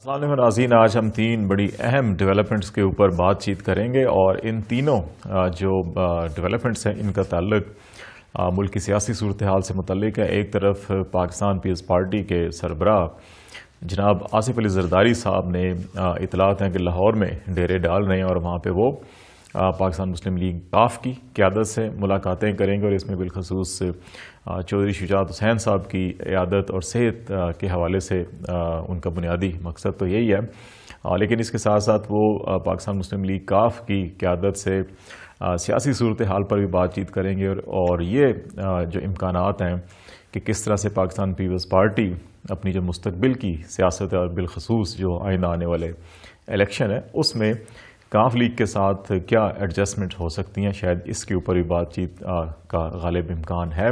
السلام علیکم ناظرین، آج ہم تین بڑی اہم ڈیولپمنٹس کے اوپر بات چیت کریں گے اور ان تینوں جو ڈیولپمنٹس ہیں ان کا تعلق ملک کی سیاسی صورتحال سے متعلق ہے۔ ایک طرف پاکستان پیپلز پارٹی کے سربراہ جناب آصف علی زرداری صاحب نے اطلاعات ہیں کہ لاہور میں ڈیرے ڈال رہے ہیں اور وہاں پہ وہ پاکستان مسلم لیگ کاف کی قیادت سے ملاقاتیں کریں گے اور اس میں بالخصوص چودھری شجاعت حسین صاحب کی عیادت اور صحت کے حوالے سے ان کا بنیادی مقصد تو یہی ہے، لیکن اس کے ساتھ ساتھ وہ پاکستان مسلم لیگ کاف کی قیادت سے سیاسی صورتحال پر بھی بات چیت کریں گے اور یہ جو امکانات ہیں کہ کس طرح سے پاکستان پیپلز پارٹی اپنی جو مستقبل کی سیاست ہے اور بالخصوص جو آئندہ آنے والے الیکشن ہے اس میں کاف لیگ کے ساتھ کیا ایڈجسٹمنٹ ہو سکتی ہیں، شاید اس کے اوپر بھی بات چیت کا غالب امکان ہے۔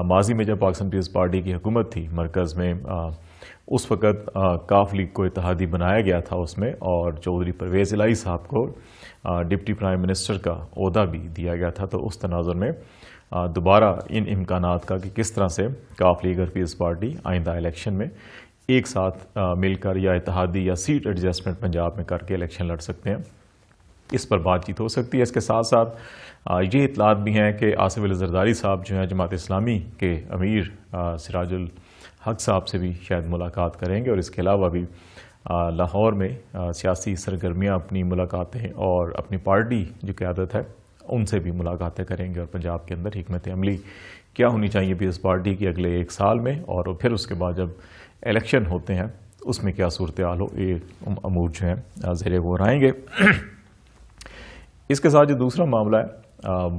ماضی میں جب پاکستان پیپلز پارٹی کی حکومت تھی مرکز میں، اس وقت کاف لیگ کو اتحادی بنایا گیا تھا اس میں، اور چودھری پرویز الہی صاحب کو ڈپٹی پرائم منسٹر کا عہدہ بھی دیا گیا تھا۔ تو اس تناظر میں دوبارہ ان امکانات کا کہ کس طرح سے کاف لیگ اور پیپلز پارٹی آئندہ الیکشن میں ایک ساتھ مل کر یا اتحادی یا سیٹ ایڈجسٹمنٹ پنجاب میں کر کے الیکشن لڑ سکتے ہیں، اس پر بات چیت ہو سکتی ہے۔ اس کے ساتھ ساتھ یہ اطلاعات بھی ہیں کہ آصف علی زرداری صاحب جو ہیں جماعت اسلامی کے امیر سراج الحق صاحب سے بھی شاید ملاقات کریں گے، اور اس کے علاوہ بھی لاہور میں سیاسی سرگرمیاں اپنی ملاقاتیں اور اپنی پارٹی جو قیادت ہے ان سے بھی ملاقاتیں کریں گے، اور پنجاب کے اندر حکمت عملی کیا ہونی چاہیے پیپلز پارٹی کی اگلے ایک سال میں، اور پھر اس کے بعد جب الیکشن ہوتے ہیں اس میں کیا صورتحال ہو، یہ امور جو ہیں زیر غور آئیں گے۔ اس کے ساتھ جو دوسرا معاملہ ہے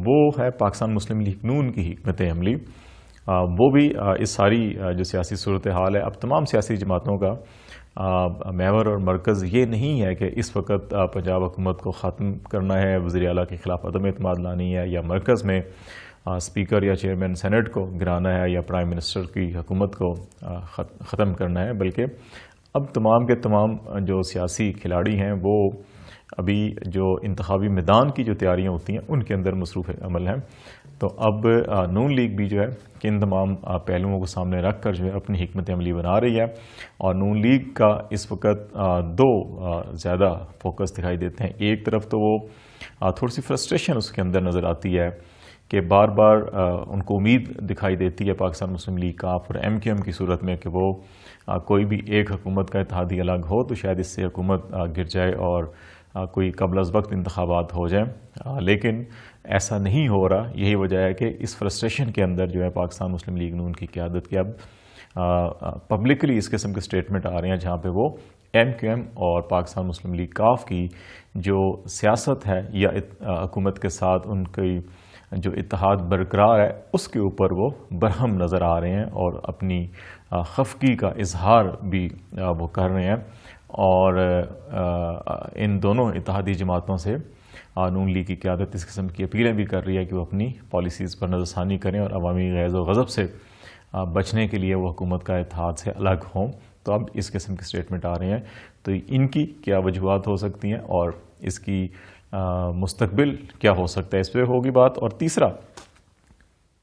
وہ ہے پاکستان مسلم لیگ نون کی حکمت عملی۔ وہ بھی اس ساری جو سیاسی صورتحال ہے، اب تمام سیاسی جماعتوں کا محور اور مرکز یہ نہیں ہے کہ اس وقت پنجاب حکومت کو ختم کرنا ہے، وزیر اعلیٰ کے خلاف عدم اعتماد لانی ہے، یا مرکز میں اسپیکر یا چیئرمین سینٹ کو گرانا ہے، یا پرائم منسٹر کی حکومت کو ختم کرنا ہے، بلکہ اب تمام کے تمام جو سیاسی کھلاڑی ہیں وہ ابھی جو انتخابی میدان کی جو تیاریاں ہوتی ہیں ان کے اندر مصروف عمل ہیں۔ تو اب نون لیگ بھی جو ہے کہ ان تمام پہلوؤں کو سامنے رکھ کر جو ہے اپنی حکمت عملی بنا رہی ہے، اور نون لیگ کا اس وقت دو زیادہ فوکس دکھائی دیتے ہیں۔ ایک طرف تو وہ تھوڑی سی فرسٹریشن اس کے اندر نظر آتی ہے کہ بار بار ان کو امید دکھائی دیتی ہے پاکستان مسلم لیگ کاف اور ایم کیو ایم کی صورت میں کہ وہ کوئی بھی ایک حکومت کا اتحادی الگ ہو تو شاید اس سے حکومت گر جائے اور کوئی قبل از وقت انتخابات ہو جائیں، لیکن ایسا نہیں ہو رہا۔ یہی وجہ ہے کہ اس فرسٹریشن کے اندر جو ہے پاکستان مسلم لیگ نون کی قیادت کے اب پبلکلی اس قسم کے سٹیٹمنٹ آ رہے ہیں جہاں پہ وہ ایم کیو ایم اور پاکستان مسلم لیگ کاف کی جو سیاست ہے یا حکومت کے ساتھ ان کی جو اتحاد برقرار ہے اس کے اوپر وہ برہم نظر آ رہے ہیں اور اپنی خفگی کا اظہار بھی وہ کر رہے ہیں، اور ان دونوں اتحادی جماعتوں سے نون لیگ کی قیادت اس قسم کی اپیلیں بھی کر رہی ہے کہ وہ اپنی پالیسیز پر نظر ثانی کریں اور عوامی غیظ و غضب سے بچنے کے لیے وہ حکومت کا اتحاد سے الگ ہوں۔ تو اب اس قسم کے سٹیٹمنٹ آ رہے ہیں، تو ان کی کیا وجوہات ہو سکتی ہیں اور اس کی مستقبل کیا ہو سکتا ہے، اس پہ ہوگی بات۔ اور تیسرا،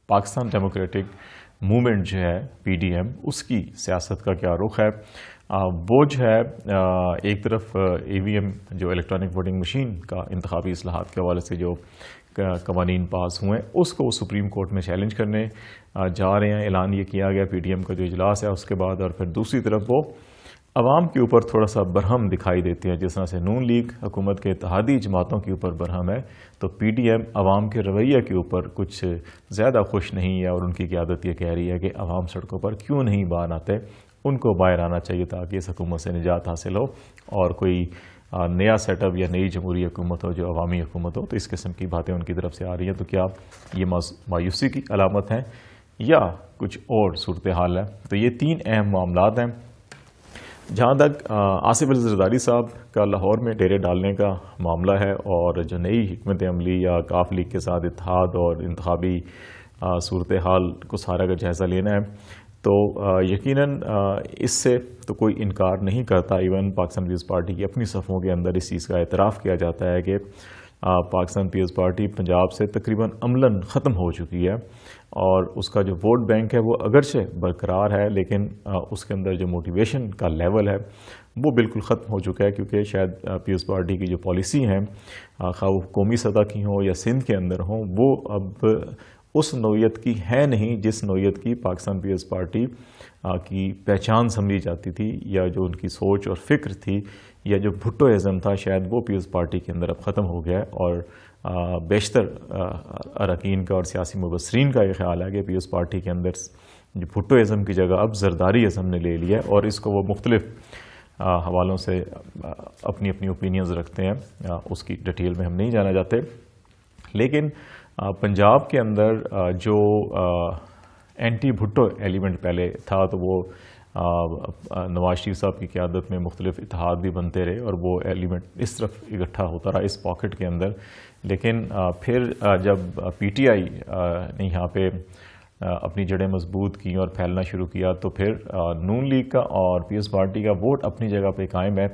پاکستان ڈیموکریٹک موومنٹ جو ہے پی ڈی ایم، اس کی سیاست کا کیا رخ ہے۔ وہ جو ہے ایک طرف ای وی ایم جو الیکٹرانک ووٹنگ مشین کا انتخابی اصلاحات کے حوالے سے جو قوانین پاس ہوئے ہیں اس کو وہ سپریم کورٹ میں چیلنج کرنے جا رہے ہیں، اعلان یہ کیا گیا پی ڈی ایم کا جو اجلاس ہے اس کے بعد۔ اور پھر دوسری طرف وہ عوام کے اوپر تھوڑا سا برہم دکھائی دیتی ہے، جس طرح سے نون لیگ حکومت کے اتحادی جماعتوں کے اوپر برہم ہے، تو پی ڈی ایم عوام کے رویہ کے اوپر کچھ زیادہ خوش نہیں ہے، اور ان کی قیادت یہ کہہ رہی ہے کہ عوام سڑکوں پر کیوں نہیں باہر آتے، ان کو باہر آنا چاہیے تاکہ اس حکومت سے نجات حاصل ہو اور کوئی نیا سیٹ اپ یا نئی جمہوری حکومت ہو جو عوامی حکومت ہو۔ تو اس قسم کی باتیں ان کی طرف سے آ رہی ہیں، تو کیا یہ مایوسی کی علامت ہیں یا کچھ اور صورتحال ہے؟ تو یہ تین اہم معاملات ہیں۔ جہاں تک آصف علی زرداری صاحب کا لاہور میں ڈیرے ڈالنے کا معاملہ ہے اور جو نئی حکمت عملی یا کاف لیگ کے ساتھ اتحاد اور انتخابی صورتحال کو سارا کا جائزہ لینا ہے، تو یقیناً اس سے تو کوئی انکار نہیں کرتا۔ ایون پاکستان پیپلز پارٹی کی اپنی صفوں کے اندر اس چیز کا اعتراف کیا جاتا ہے کہ پاکستان پیپلز پارٹی پنجاب سے تقریباً عملاً ختم ہو چکی ہے، اور اس کا جو ووٹ بینک ہے وہ اگرچہ برقرار ہے، لیکن اس کے اندر جو موٹیویشن کا لیول ہے وہ بالکل ختم ہو چکا ہے، کیونکہ شاید پیپلز پارٹی کی جو پالیسی ہیں خواہ وہ قومی سطح کی ہوں یا سندھ کے اندر ہوں، وہ اب اس نوعیت کی ہے نہیں جس نوعیت کی پاکستان پیپلز پارٹی کی پہچان سمجھی جاتی تھی، یا جو ان کی سوچ اور فکر تھی، یا جو بھٹو ازم تھا، شاید وہ پیپلز پارٹی کے اندر اب ختم ہو گیا ہے۔ اور بیشتر اراکین کا اور سیاسی مبصرین کا یہ خیال ہے کہ پیپلز پارٹی کے اندر جو بھٹو ازم کی جگہ اب زرداری ازم نے لے لیا ہے، اور اس کو وہ مختلف حوالوں سے اپنی اپنی اوپینینز رکھتے ہیں، اس کی ڈیٹیل میں ہم نہیں جانا چاہتے۔ لیکن پنجاب کے اندر جو اینٹی بھٹو ایلیمنٹ پہلے تھا، تو وہ نواز شریف صاحب کی قیادت میں مختلف اتحاد بھی بنتے رہے، اور وہ ایلیمنٹ اس طرف اکٹھا ہوتا رہا اس پاکٹ کے اندر۔ لیکن پھر جب پی ٹی آئی نے یہاں پہ اپنی جڑیں مضبوط کی اور پھیلنا شروع کیا، تو پھر نون لیگ کا اور پیپلز پارٹی کا ووٹ اپنی جگہ پہ قائم ہے،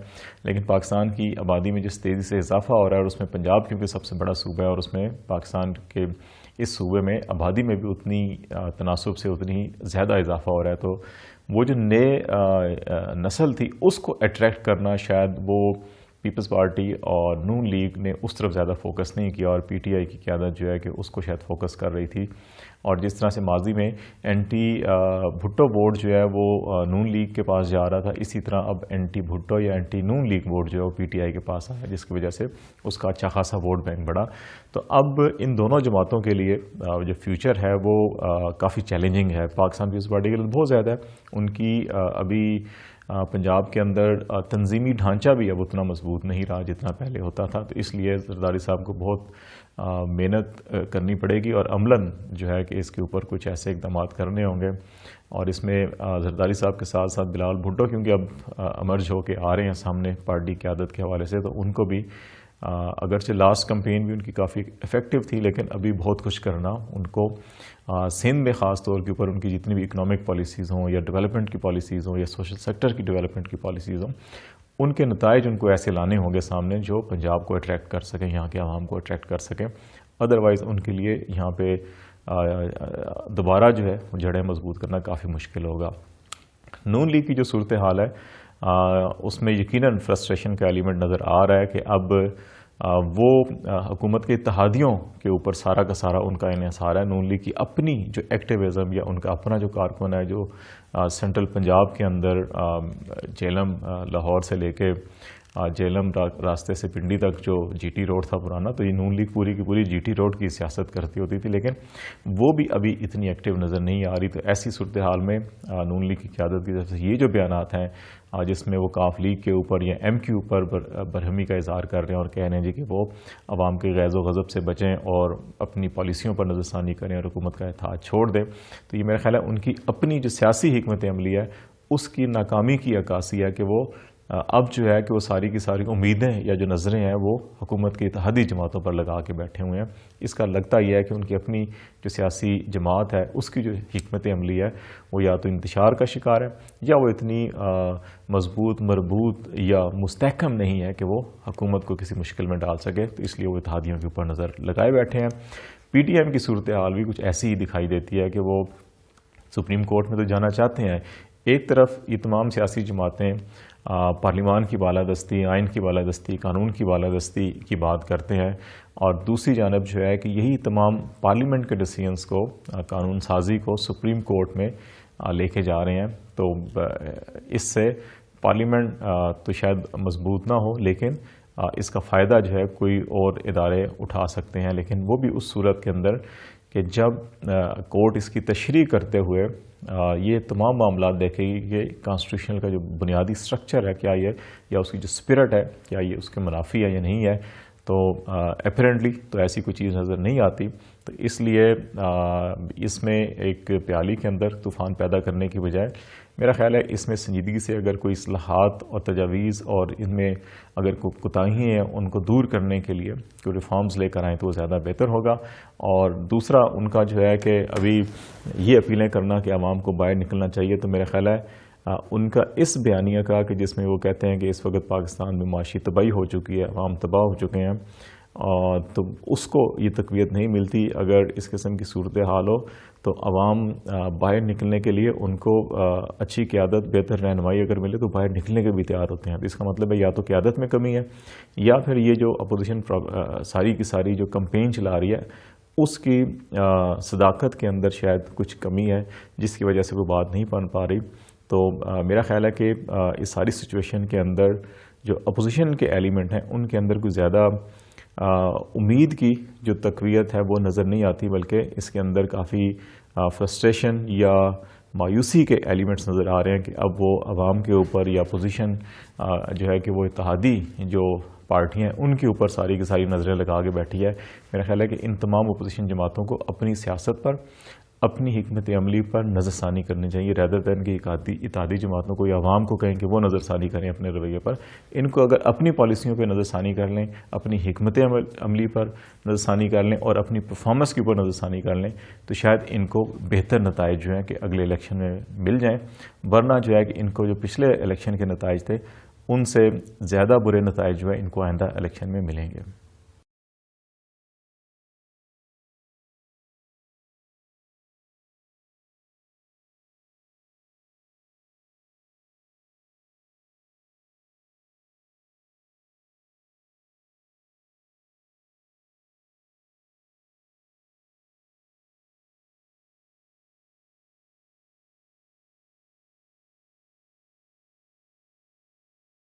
لیکن پاکستان کی آبادی میں جس تیزی سے اضافہ ہو رہا ہے، اور اس میں پنجاب کیونکہ سب سے بڑا صوبہ ہے، اور اس میں پاکستان کے اس صوبے میں آبادی میں بھی اتنی تناسب سے اتنی زیادہ اضافہ ہو رہا ہے، تو وہ جو نئے نسل تھی اس کو اٹریکٹ کرنا شاید وہ پیپلز پارٹی اور نون لیگ نے اس طرف زیادہ فوکس نہیں کیا، اور پی ٹی آئی کی قیادت جو ہے کہ اس کو شاید فوکس کر رہی تھی۔ اور جس طرح سے ماضی میں اینٹی بھٹو ووٹ جو ہے وہ نون لیگ کے پاس جا رہا تھا، اسی طرح اب اینٹی بھٹو یا اینٹی نون لیگ ووٹ جو ہے وہ پی ٹی آئی کے پاس آیا، جس کی وجہ سے اس کا اچھا خاصا ووٹ بینک بڑھا۔ تو اب ان دونوں جماعتوں کے لیے جو فیوچر ہے وہ کافی چیلنجنگ ہے۔ پاکستان پیپلز پارٹی کے لیے بہت زیادہ ہے، ان کی ابھی پنجاب کے اندر تنظیمی ڈھانچہ بھی اب اتنا مضبوط نہیں رہا جتنا پہلے ہوتا تھا، تو اس لیے زرداری صاحب کو بہت محنت کرنی پڑے گی، اور عملاً جو ہے کہ اس کے اوپر کچھ ایسے اقدامات کرنے ہوں گے۔ اور اس میں زرداری صاحب کے ساتھ ساتھ بلال بھٹو کیونکہ اب امرج ہو کے آ رہے ہیں سامنے پارٹی قیادت کے حوالے سے، تو ان کو بھی اگرچہ لاسٹ کمپین بھی ان کی کافی افیکٹو تھی، لیکن ابھی بہت کچھ کرنا ان کو سندھ میں خاص طور کے اوپر ان کی جتنی بھی اکنامک پالیسیز ہوں یا ڈیولپمنٹ کی پالیسیز ہوں یا سوشل سیکٹر کی ڈیولپمنٹ کی پالیسیز ہوں، ان کے نتائج ان کو ایسے لانے ہوں گے سامنے جو پنجاب کو اٹریکٹ کر سکیں، یہاں کے عوام کو اٹریکٹ کر سکیں۔ ادروائز ان کے لیے یہاں پہ دوبارہ جو ہے جڑیں مضبوط کرنا کافی مشکل ہوگا۔ نون لیگ کی جو صورتحال ہے اس میں یقیناً فرسٹریشن کا ایلیمنٹ نظر آ رہا ہے کہ اب وہ حکومت کے اتحادیوں کے اوپر سارا کا سارا ان کا انحصار ہے۔ نون لیگ کی اپنی جو ایکٹیویزم یا ان کا اپنا جو کارکن ہے جو سینٹرل پنجاب کے اندر جیلم لاہور سے لے کے جیلم راستے سے پنڈی تک جو جی ٹی روڈ تھا پرانا، تو یہ نون لیگ پوری کی پوری جی ٹی روڈ کی سیاست کرتی ہوتی تھی، لیکن وہ بھی ابھی اتنی ایکٹیو نظر نہیں آ رہی۔ تو ایسی صورتحال میں نون لیگ کی قیادت کی طرف سے یہ جو بیانات ہیں جس میں وہ کاف لیگ کے اوپر یا ایم کے اوپر برہمی کا اظہار کر رہے ہیں اور کہہ رہے ہیں جی کہ وہ عوام کے غیظ و غضب سے بچیں اور اپنی پالیسیوں پر نظر ثانی کریں اور حکومت کا اتحاد چھوڑ دیں، تو یہ میرا خیال ہے ان کی اپنی جو سیاسی حکمت عملی ہے اس کی ناکامی کی عکاسی ہے کہ وہ اب جو ہے کہ وہ ساری کی ساری امیدیں یا جو نظریں ہیں وہ حکومت کی اتحادی جماعتوں پر لگا کے بیٹھے ہوئے ہیں۔ اس کا لگتا یہ ہے کہ ان کی اپنی جو سیاسی جماعت ہے اس کی جو حکمت عملی ہے وہ یا تو انتشار کا شکار ہے یا وہ اتنی مضبوط مربوط یا مستحکم نہیں ہے کہ وہ حکومت کو کسی مشکل میں ڈال سکے، تو اس لیے وہ اتحادیوں کے اوپر نظر لگائے بیٹھے ہیں۔ پی ٹی ایم کی صورتحال بھی کچھ ایسی ہی دکھائی دیتی ہے کہ وہ سپریم کورٹ میں تو جانا چاہتے ہیں، ایک طرف یہ تمام سیاسی جماعتیں پارلیمان کی بالادستی، آئین کی بالادستی، قانون کی بالادستی کی بات کرتے ہیں، اور دوسری جانب جو ہے کہ یہی تمام پارلیمنٹ کے ڈیسیژنز کو، قانون سازی کو سپریم کورٹ میں لے کے جا رہے ہیں۔ تو اس سے پارلیمنٹ تو شاید مضبوط نہ ہو، لیکن اس کا فائدہ جو ہے کوئی اور ادارے اٹھا سکتے ہیں، لیکن وہ بھی اس صورت کے اندر کہ جب کورٹ اس کی تشریح کرتے ہوئے یہ تمام معاملات دیکھے گی کہ کانسٹیٹیوشنل کا جو بنیادی سٹرکچر ہے کیا یہ، یا اس کی جو اسپرٹ ہے کیا یہ اس کے منافی ہے یا نہیں ہے، تو اپیرنٹلی تو ایسی کوئی چیز نظر نہیں آتی۔ تو اس لیے اس میں ایک پیالی کے اندر طوفان پیدا کرنے کی بجائے میرا خیال ہے اس میں سنجیدگی سے اگر کوئی اصلاحات اور تجاویز اور ان میں اگر کوئی کوتاہی ہیں ان کو دور کرنے کے لیے کوئی ریفارمز لے کر آئیں تو وہ زیادہ بہتر ہوگا۔ اور دوسرا ان کا جو ہے کہ ابھی یہ اپیلیں کرنا کہ عوام کو باہر نکلنا چاہیے، تو میرا خیال ہے ان کا اس بیانیہ کا کہ جس میں وہ کہتے ہیں کہ اس وقت پاکستان میں معاشی تباہی ہو چکی ہے، عوام تباہ ہو چکے ہیں، تو اس کو یہ تقویت نہیں ملتی. اگر اس قسم کی صورتحال ہو تو عوام باہر نکلنے کے لیے ان کو اچھی قیادت، بہتر رہنمائی اگر ملے تو باہر نکلنے کے بھی تیار ہوتے ہیں. اس کا مطلب ہے یا تو قیادت میں کمی ہے، یا پھر یہ جو اپوزیشن ساری کی ساری جو کمپین چلا رہی ہے اس کی صداقت کے اندر شاید کچھ کمی ہے، جس کی وجہ سے وہ بات نہیں بن پا رہی. تو میرا خیال ہے کہ اس ساری سچویشن کے اندر جو اپوزیشن کے ایلیمنٹ ہیں ان کے اندر کوئی زیادہ امید کی جو تقویت ہے وہ نظر نہیں آتی، بلکہ اس کے اندر کافی فرسٹریشن یا مایوسی کے ایلیمنٹس نظر آ رہے ہیں کہ اب وہ عوام کے اوپر یا اپوزیشن جو ہے کہ وہ اتحادی جو پارٹیاں ہیں ان کے اوپر ساری کی ساری نظریں لگا کے بیٹھی ہے. میرا خیال ہے کہ ان تمام اپوزیشن جماعتوں کو اپنی سیاست پر، اپنی حکمت عملی پر نظر ثانی کرنی چاہیے، ریدر دین کہ اتحادی جماعتوں کو یا عوام کو کہیں کہ وہ نظر ثانی کریں اپنے رویے پر. ان کو اگر اپنی پالیسیوں پہ نظر ثانی کر لیں، اپنی حکمت عملی پر نظر ثانی کر لیں اور اپنی پرفارمنس کے اوپر نظر ثانی کر لیں تو شاید ان کو بہتر نتائج جو ہیں کہ اگلے الیکشن میں مل جائیں. ورنہ جو ہے کہ ان کو جو پچھلے الیکشن کے نتائج تھے ان سے زیادہ برے نتائج جو ہیں ان کو آئندہ الیکشن میں ملیں گے.